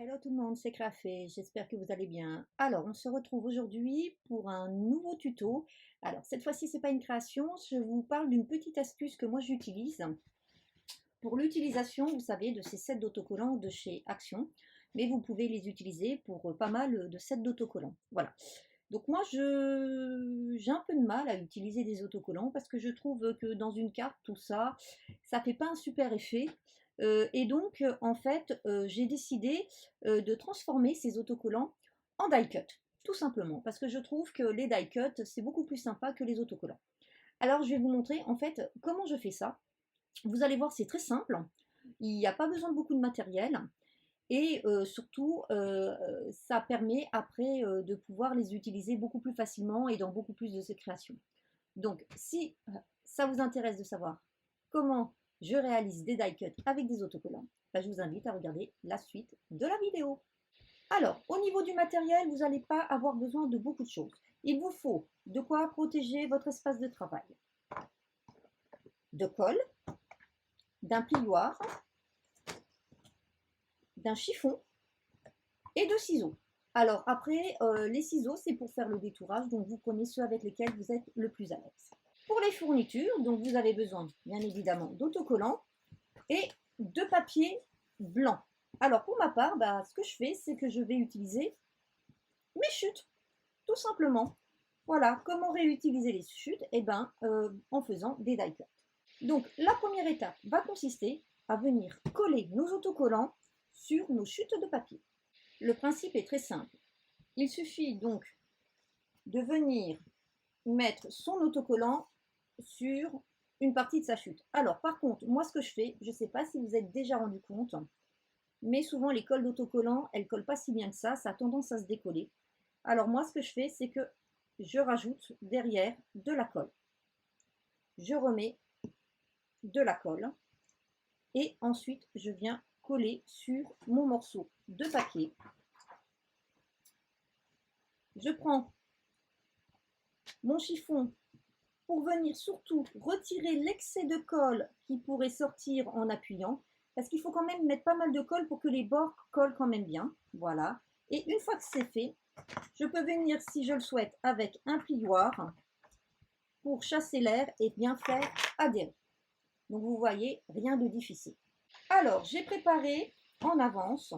Hello tout le monde, c'est Crafé, j'espère que vous allez bien. Alors, on se retrouve aujourd'hui pour un nouveau tuto. Alors, cette fois-ci, c'est pas une création, je vous parle d'une petite astuce que moi j'utilise pour l'utilisation, vous savez, de ces sets d'autocollants de chez Action. Mais vous pouvez les utiliser pour pas mal de sets d'autocollants. Voilà. Donc moi, j'ai un peu de mal à utiliser des autocollants parce que je trouve que dans une carte, tout ça, ça fait pas un super effet. Et donc, en fait, j'ai décidé de transformer ces autocollants en die cut, tout simplement, parce que je trouve que les die cut, c'est beaucoup plus sympa que les autocollants. Alors, je vais vous montrer, en fait, comment je fais ça. Vous allez voir, c'est très simple. Il n'y a pas besoin de beaucoup de matériel. Et surtout, ça permet après de pouvoir les utiliser beaucoup plus facilement et dans beaucoup plus de ces créations. Donc, si ça vous intéresse de savoir comment je réalise des die cuts avec des autocollants, ben, je vous invite à regarder la suite de la vidéo. Alors, au niveau du matériel, vous n'allez pas avoir besoin de beaucoup de choses. Il vous faut de quoi protéger votre espace de travail, de colle, d'un plioir, d'un chiffon et de ciseaux. Alors après, les ciseaux, c'est pour faire le détourage, donc vous prenez ceux avec lesquels vous êtes le plus à l'aise. Pour les fournitures, donc vous avez besoin, bien évidemment, d'autocollants et de papier blanc. Alors pour ma part, bah, ce que je fais, c'est que je vais utiliser mes chutes, tout simplement. Voilà, comment réutiliser les chutes? Eh ben, en faisant des die cuts. Donc la première étape va consister à venir coller nos autocollants sur nos chutes de papier. Le principe est très simple. Il suffit donc de venir mettre son autocollant sur une partie de sa chute. Alors par contre, moi ce que je fais, je ne sais pas si vous êtes déjà rendu compte, mais souvent les colles d'autocollant, elles ne collent pas si bien que ça a tendance à se décoller. Alors moi ce que je fais, c'est que je rajoute derrière de la colle. Je remets de la colle et ensuite je viens coller sur mon morceau de papier. Je prends mon chiffon pour venir surtout retirer l'excès de colle qui pourrait sortir en appuyant, parce qu'il faut quand même mettre pas mal de colle pour que les bords collent quand même bien. Voilà. Et une fois que c'est fait, je peux venir, si je le souhaite, avec un plioir pour chasser l'air et bien faire adhérer. Donc vous voyez, rien de difficile. Alors, j'ai préparé en avance,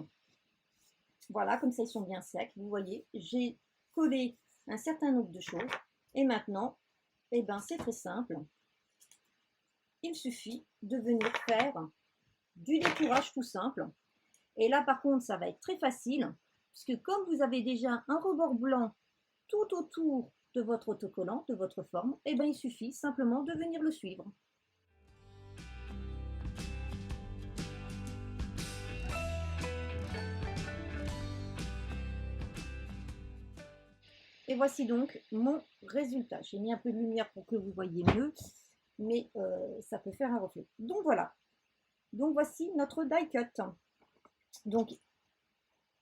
voilà, comme ça ils sont bien secs, vous voyez, j'ai collé un certain nombre de choses. Et maintenant, eh ben, c'est très simple. Il suffit de venir faire du détourage tout simple. Et là, par contre, ça va être très facile, puisque comme vous avez déjà un rebord blanc tout autour de votre autocollant, de votre forme, eh ben, il suffit simplement de venir le suivre. Et voici donc mon résultat. J'ai mis un peu de lumière pour que vous voyez mieux, mais ça peut faire un reflet. Donc voilà. Donc voici notre die cut. Donc,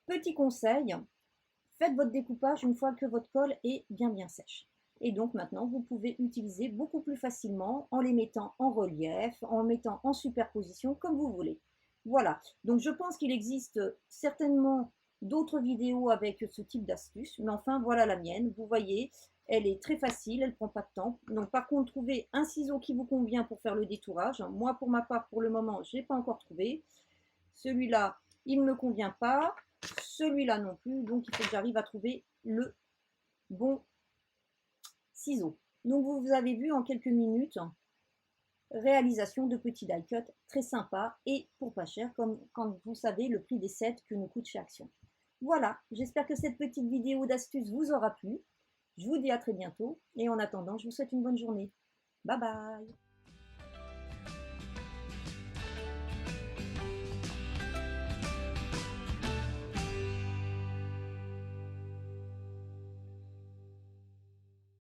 petit conseil, faites votre découpage une fois que votre colle est bien sèche. Et donc maintenant, vous pouvez utiliser beaucoup plus facilement en les mettant en relief, en mettant en superposition, comme vous voulez. Voilà, donc je pense qu'il existe certainement d'autres vidéos avec ce type d'astuce, mais enfin voilà la mienne. Vous voyez, elle est très facile, elle ne prend pas de temps. Donc par contre, trouvez un ciseau qui vous convient pour faire le détourage. Moi, pour ma part, pour le moment, je n'ai pas encore trouvé. Celui-là, il ne me convient pas. Celui-là non plus, donc il faut que j'arrive à trouver le bon ciseau. Donc vous avez vu en quelques minutes, réalisation de petits die cut très sympa et pour pas cher, comme quand vous savez le prix des sets que nous coûte chez Action. Voilà, j'espère que cette petite vidéo d'astuce vous aura plu. Je vous dis à très bientôt et en attendant, je vous souhaite une bonne journée. Bye bye.